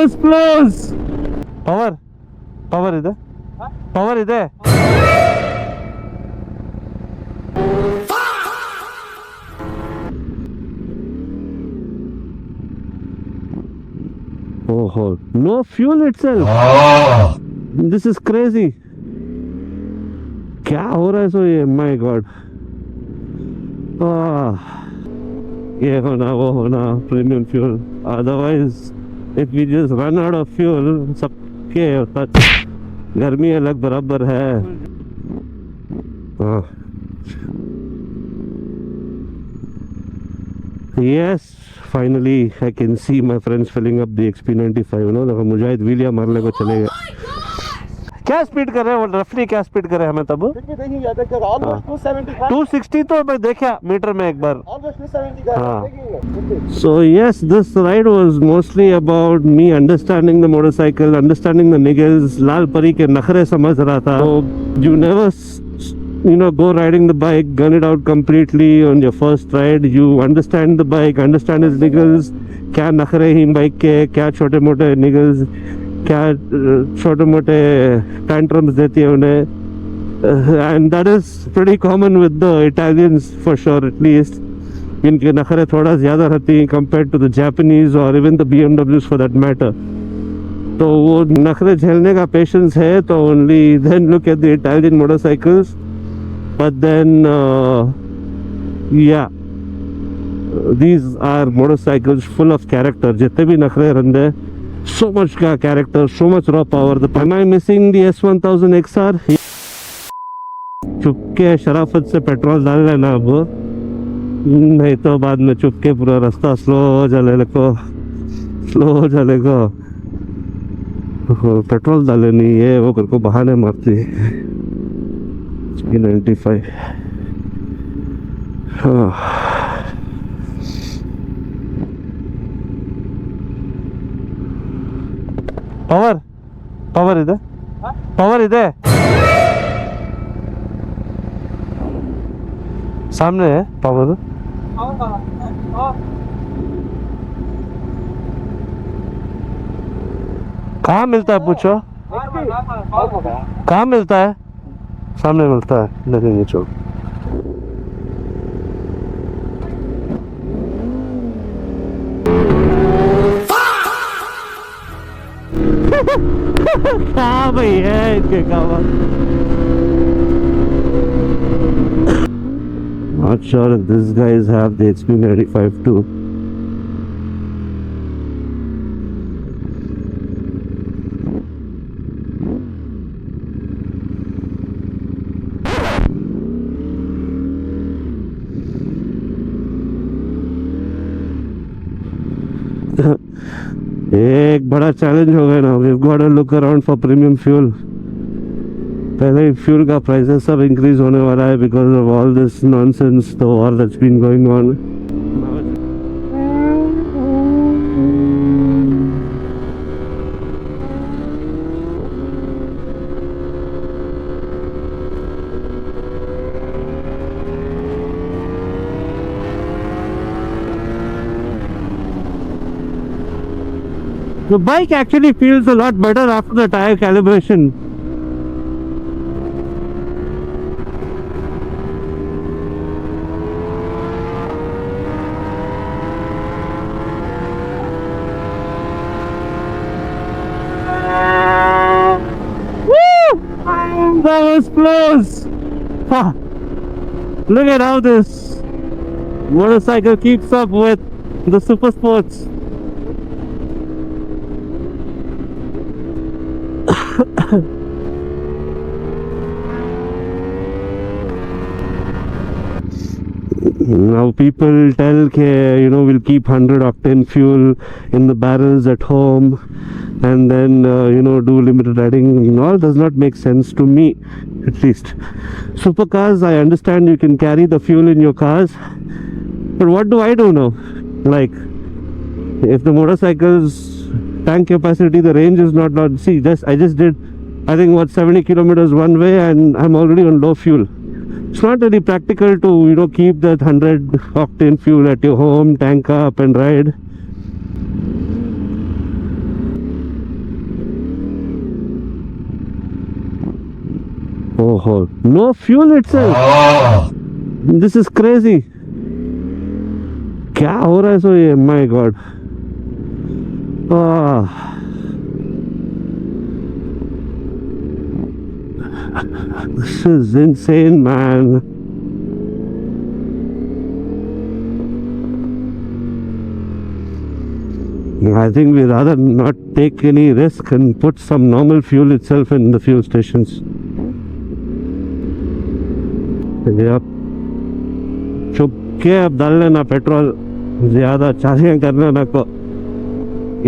was close. Power ಇದೆ. Power ಇದೆ. Oh, no fuel itself. This is crazy. क्या हो रहा है सो ये? My God. ये होना premium fuel. Otherwise, if we just run out of fuel, सबके गर्मी अलग बराबर है. Yes, finally I can see my friends filling up the XP95. You know, देखो मुजाहिद व्हीलिया मारने को चले गए. क्या स्पीड कर रहे हैं वो? रफली क्या स्पीड कर रहे हैं हमें तब? 260 तो मैं देखा मीटर में एक बार. So yes, this ride was mostly about me understanding the motorcycle, understanding the niggles. लाल परी के नखरे समझ रहा था. So you never go riding the bike, gun it out completely on your first ride. You understand the bike, understand its niggles, क्या नखरे ही bike के, क्या छोटे मोटे niggles, क्या छोटे मोटे tantrums देती है उन्हें. And that is pretty common with the Italians for sure, at least. इनके नखरे थोड़ा ज़्यादा रहती हैं compared to the Japanese or even the BMWs for that matter. तो वो नखरे झेलने का patience है तो only then look at the Italian motorcycles. But then yeah, these are motorcycles full of character. जितने भी नखरे रंदे, so much character, so much raw power. Am I missing the S1000 XR? चुपके शराफत से पेट्रोल डाल लेना अब, नहीं तो बाद में चुपके पूरा रास्ता स्लो चलेगा. पेट्रोल डाले नहीं है वो, को बहाने मारती है. 95. Power ಇದೆ. Power ಇದೆ. सामने है पावर. कहाँ मिलता है पूछो? कहाँ मिलता है? सामने मिलता है. देखेंगे चलो. क्या भाई है इनके काम. Not sure if these guys have the XP95 too. एक बड़ा चैलेंज हो गया ना. We've got to look around for premium fuel. पहले ही फ्यूल का प्राइसेस सब इंक्रीज होने वाला है because of all this nonsense, the war that's been going on. The bike actually feels a lot better after the tire calibration. That was close. Look at how this motorcycle keeps up with the super sports. Now people tell we'll keep 100 octane fuel in the barrels at home and then do limited riding. All does not make sense to me, at least. Supercars, I understand you can carry the fuel in your cars, but what do I do now? Like, if the motorcycle's tank capacity, the range is not see, I just did I think 70 kilometers one way and I'm already on low fuel. It's not really practical to keep that 100 octane fuel at your home, tank up and ride. Oh, no fuel itself. This is crazy. क्या हो रहा है सो ये? My God. This is insane, man. I think we'd rather not take any risk and put some normal fuel itself in the fuel stations. Yep. चुप के अब डाल लेना पेट्रोल, ज्यादा चार्जिंग करना ना को,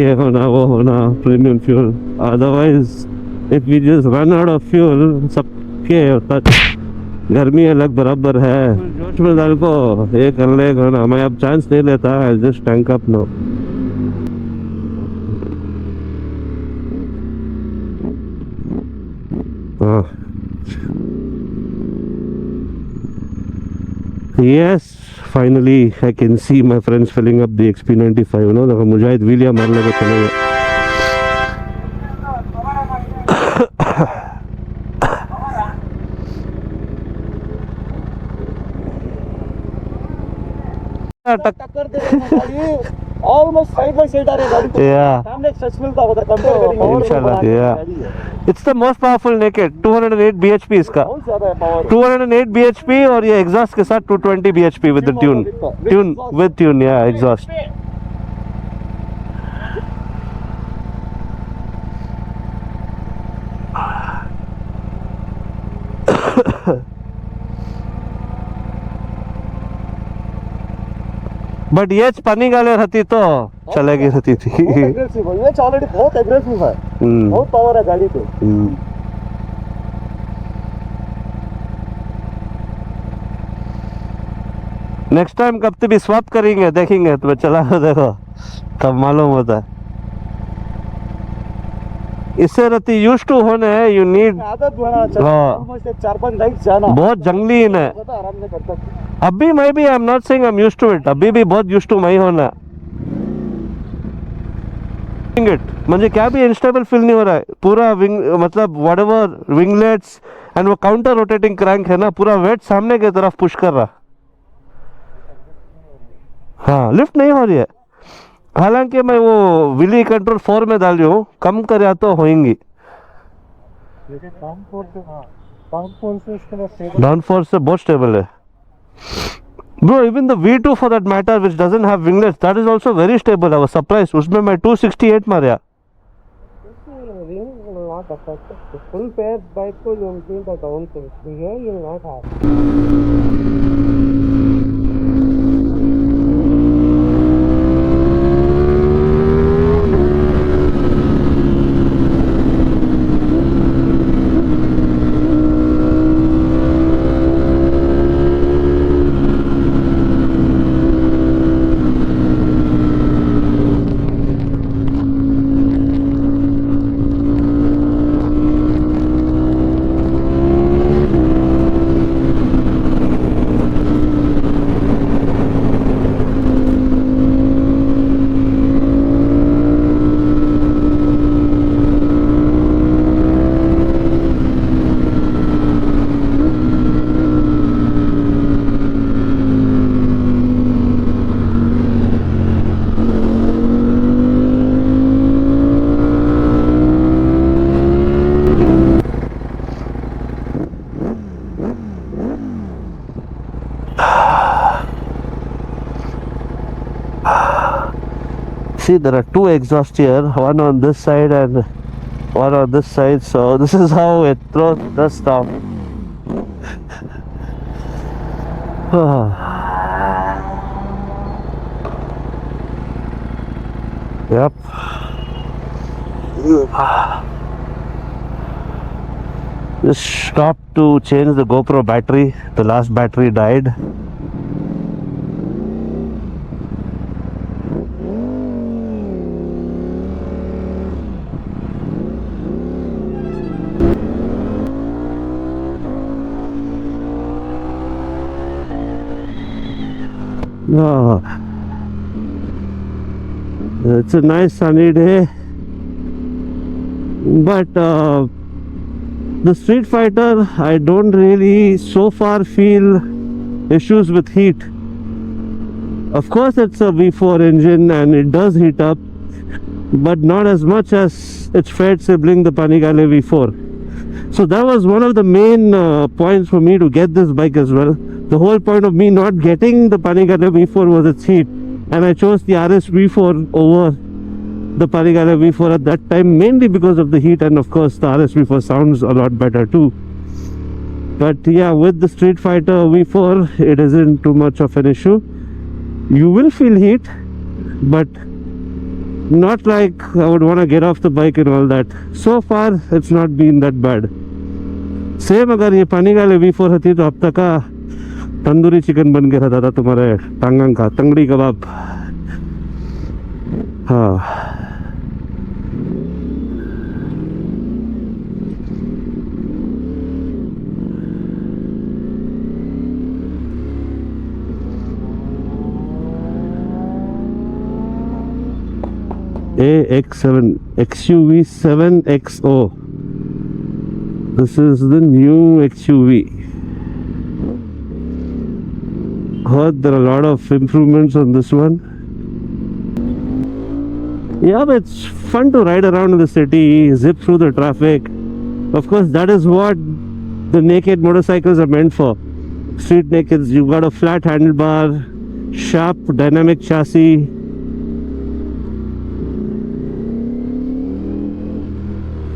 ये होना वो होना premium fuel. Otherwise if we just run out of fuel, सबके गर्मी अलग बराबर है. जोश में डाल को ये कर लेगा ना. मैं अब चांस नहीं लेता. I just tank up no. Yes, finally I can see my friends filling up the XP95. You know, the Mujahid William मारने को चले गए. टक्कर दे रही है गाड़ी. ऑलमोस्ट साइड बाय साइड आ रही है गाड़ी को. Yeah. सामने एक सच मिलता होता कंपेयर करेंगे. Inshallah, yeah. It's the most powerful naked. 208 bhp इसका. बहुत ज्यादा है पावर. 208 bhp और ये एग्जॉस्ट के साथ 220 bhp with the tune. With tune, yeah, exhaust. But ये पानी गाले रहती तो चलेगी रहती थी. एग्रेसिव है ये. ऑलरेडी बहुत एग्रेसिव है. बहुत पावर है गाड़ी पे. नेक्स्ट टाइम कब तक भी स्वैप करेंगे देखेंगे तो चला देखो तब मालूम होता है. इससे रहती यूज टू होने है. यू नीड आदत होना चाहिए. ऑलमोस्ट 4-5 लाइक्स जाना. बहुत जंगली है. आराम से करता. अभी मैं भी I am not saying I am used to it. अभी भी बहुत यूज्ड टू मैं होना. मुझे क्या भी अनस्टेबल फील नहीं हो रहा है. पूरा विंग मतलब व्हाटएवर विंगलेट्स एंड वो काउंटर रोटेटिंग क्रैंक है ना, पूरा वेट सामने की तरफ पुश कर रहा. हाँ, लिफ्ट नहीं हो रही है. हालांकि मैं वो विली कंट्रोल 4 में डाल रही हूँ. कम कर तो होंगी. डाउन फोर्स से बहुत स्टेबल है. Bro, even the V2 for that matter, which doesn't have winglets, that is also very stable. I was surprised. उसमें मैं 268 मारा. Full pair bike को you will feel the down force. Here you will not have. See, there are two exhausts here, one on this side and one on this side, so this is how it throws dust down. Yep. Just stopped to change the GoPro battery. The last battery died. Oh, it's a nice sunny day, but The Street Fighter, I don't really so far feel issues with heat. Of course, it's a V4 engine and it does heat up, but not as much as its fair sibling, the Panigale V4. So that was one of the main points for me to get this bike as well. The whole point of me not getting the Panigale V4 was its heat, and I chose the RS V4 over the Panigale V4 at that time, mainly because of the heat, and of course the RS V4 sounds a lot better too. But yeah, with the Street Fighter V4, it isn't too much of an issue. You will feel heat, but not like I would want to get off the bike and all that. So far, it's not been that bad. Same अगर ये Panigale V4 होती तो अब तक का tandoori chicken बन के रहता था तुम्हारे टांगंग का तंगड़ी कबाब. हाँ. AX7 XUV 7XO. This is the new XUV. Heard there are a lot of improvements on this one. Yeah, but it's fun to ride around in the city, zip through the traffic. Of course, that is what the naked motorcycles are meant for. Street nakeds. You've got a flat handlebar, sharp dynamic chassis.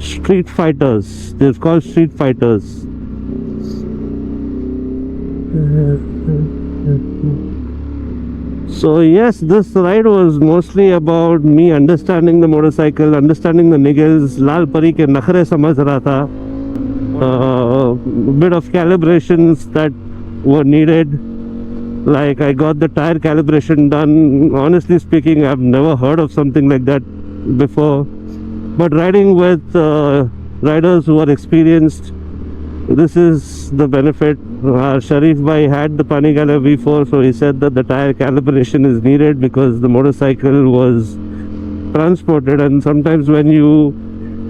Street Fighters. They're called Street Fighters. So yes, this ride was mostly about me understanding the motorcycle, understanding the niggles. Lal Pari ke nakhre samajh raha tha. Bit of calibrations that were needed. Like I got the tire calibration done. Honestly speaking, I've never heard of something like that before. But riding with riders who are experienced, this is the benefit. Sharif Bhai had the Panigale V4, so he said that the tire calibration is needed because the motorcycle was transported, and sometimes when you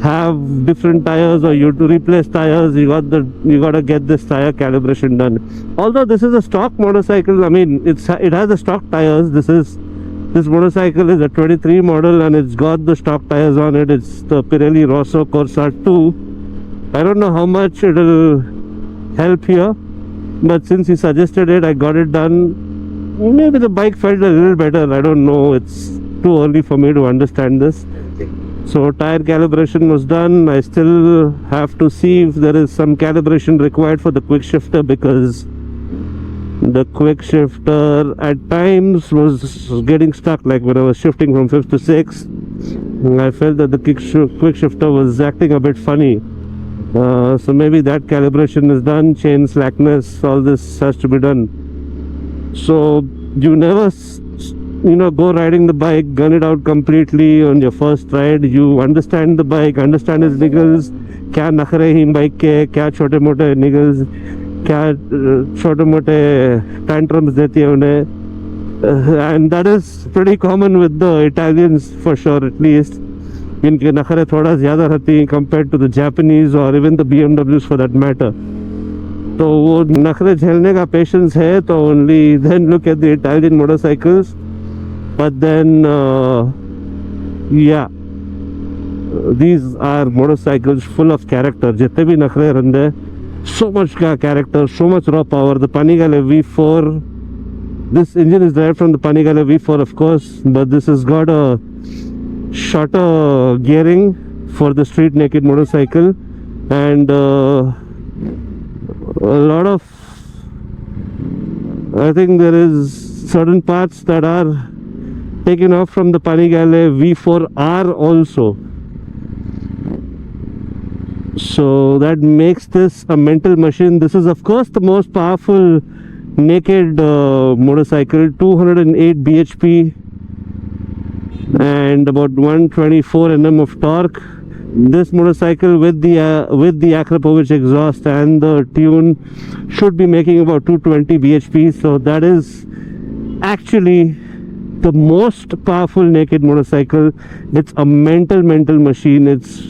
have different tires or you to replace tires, you got to get this tire calibration done. Although this is a stock motorcycle, I mean it has the stock tires. This motorcycle is a 23 model and it's got the stock tires on it. It's the Pirelli Rosso Corsa 2. I don't know how much it will help here, but since he suggested it, I got it done. Maybe the bike felt a little better. I don't know. It's too early for me to understand this. So tire calibration was done. I still have to see if there is some calibration required for the quick shifter, because the quick shifter at times was getting stuck. Like when I was shifting from 5th to 6th, I felt that the quick shifter was acting a bit funny. So maybe that calibration is done. Chain slackness, all this has to be done. So you never go riding the bike, gun it out completely on your first ride. You understand the bike, understand its niggles, kya nakhre hi bike ke, kya छोटे मोटे niggles, क्या छोटे मोटे tantrums देती है उन्हें. And that is pretty common with the Italians for sure, at least. इनके नखरे थोड़ा ज़्यादा रहती हैं compared to the Japanese or even the BMWs for that matter. तो वो नखरे झेलने का patience है तो only then look at the Italian motorcycles. But then yeah, these are motorcycles full of character. जितने भी नखरे रंदे, so much character, so much raw power. The Panigale V4, this engine is derived from the Panigale V4 of course, but this has got a shorter gearing for the street naked motorcycle, and a lot of, I think there is certain parts that are taken off from the Panigale V4R also. So that makes this a mental machine. This is of course the most powerful naked motorcycle, 208 bhp and about 124 Nm of torque. This motorcycle with the Akrapovic exhaust and the tune should be making about 220 bhp. So that is actually the most powerful naked motorcycle. It's a mental machine. It's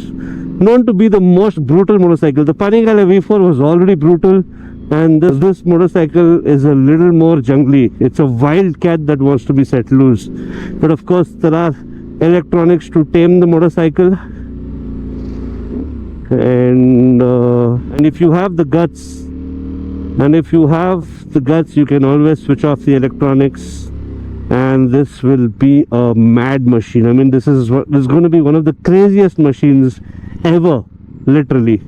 known to be the most brutal motorcycle. The Panigale V4 was already brutal, and this motorcycle is a little more jungly. It's a wild cat that wants to be set loose. But of course, there are electronics to tame the motorcycle. And if you have the guts, you can always switch off the electronics, and this will be a mad machine. I mean, this is going to be one of the craziest machines ever, literally.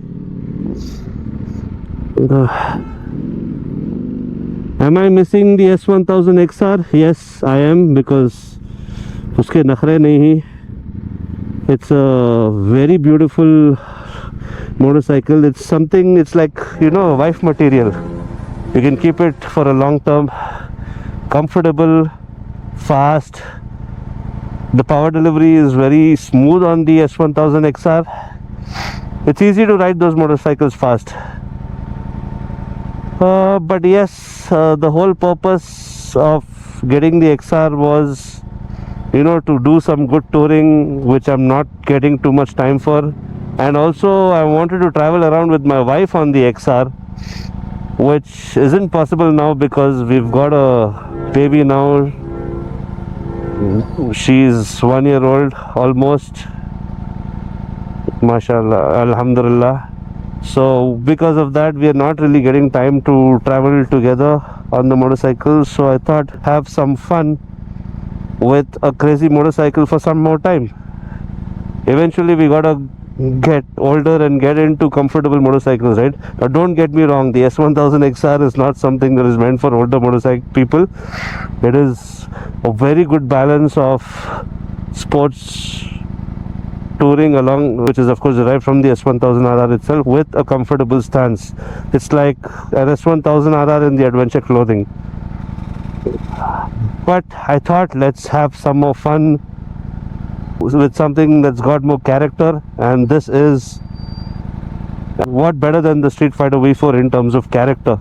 Am I missing the S1000 XR? Yes, I am, because uske nakhre nahi hai. It's a very beautiful motorcycle. It's something, it's like, you know, wife material. You can keep it for a long term. Comfortable, fast. The power delivery is very smooth on the S1000 XR. It's easy to ride those motorcycles fast. But yes, the whole purpose of getting the XR was, you know, to do some good touring, which I'm not getting too much time for. And also I wanted to travel around with my wife on the XR, which isn't possible now because we've got a baby now. She's 1 year old almost, mashallah, alhamdulillah. So because of that, we are not really getting time to travel together on the motorcycle. So I thought have some fun with a crazy motorcycle for some more time. Eventually we gotta get older and get into comfortable motorcycles, right? Now don't get me wrong, the S1000 XR is not something that is meant for older motorcycle people. It is a very good balance of sports touring along, which is of course derived from the S1000RR itself, with a comfortable stance. It's like an S1000RR in the adventure clothing. But I thought let's have some more fun with something that's got more character, and this is what better than the Street Fighter V4 in terms of character.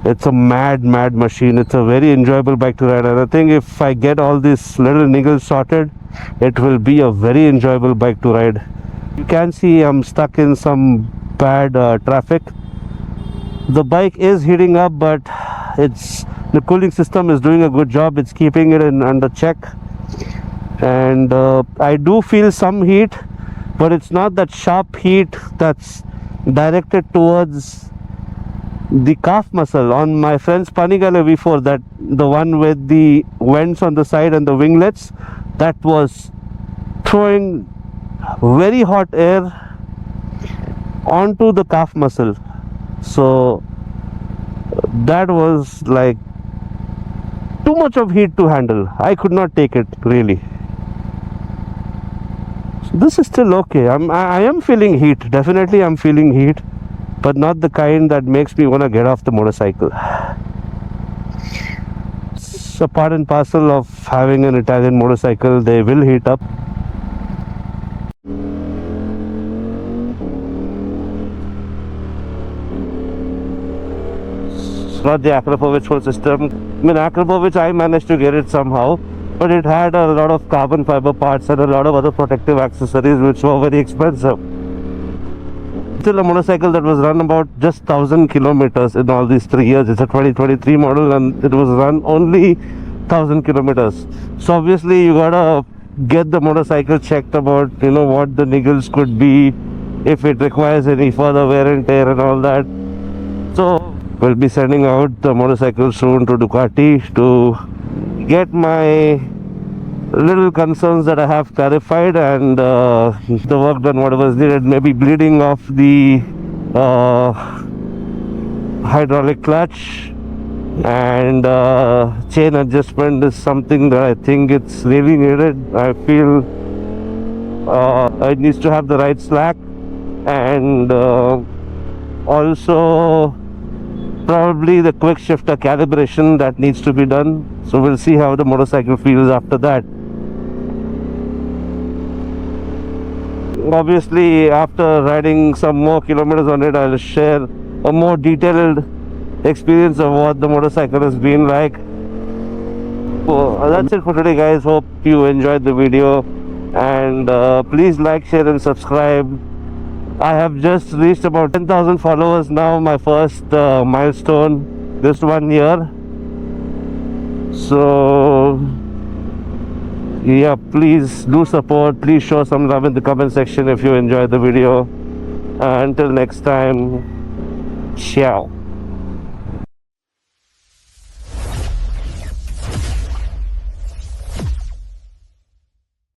It's a mad machine. It's a very enjoyable bike to ride, and I think if I get all these little niggles sorted, it will be a very enjoyable bike to ride. You can see I'm stuck in some bad traffic. The bike is heating up, but the cooling system is doing a good job. It's keeping it under check, and I do feel some heat, but it's not that sharp heat that's directed towards the calf muscle. On my friend's Panigale V4, that the one with the vents on the side and the winglets, that was throwing very hot air onto the calf muscle. So that was like too much of heat to handle. I could not take it really. So this is still okay. I am feeling heat. Definitely I'm feeling heat, but not the kind that makes me want to get off the motorcycle. It's a part and parcel of having an Italian motorcycle. They will heat up. It's not the Akrapovic full system. I mean, Akrapovic, I managed to get it somehow, but it had a lot of carbon fiber parts and a lot of other protective accessories which were very expensive. Still a motorcycle that was run about just 1,000 kilometers in all these 3 years. It's a 2023 model and it was run only 1,000 kilometers. So obviously you gotta get the motorcycle checked about, you know, what the niggles could be, if it requires any further wear and tear and all that. So we'll be sending out the motorcycle soon to Ducati to get my little concerns that I have clarified, and the work done whatever is needed. Maybe bleeding off the hydraulic clutch, and chain adjustment is something that I think it's really needed. I feel it needs to have the right slack, and also probably the quick shifter calibration that needs to be done. So we'll see how the motorcycle feels after that. Obviously after riding some more kilometers on it, I'll share a more detailed experience of what the motorcycle has been like. So that's it for today, guys. Hope you enjoyed the video, and please like, share and subscribe. I have just reached about 10,000 followers now, my first milestone this 1 year. So yeah, please do support, please show some love in the comment section if you enjoyed the video. Until next time, ciao.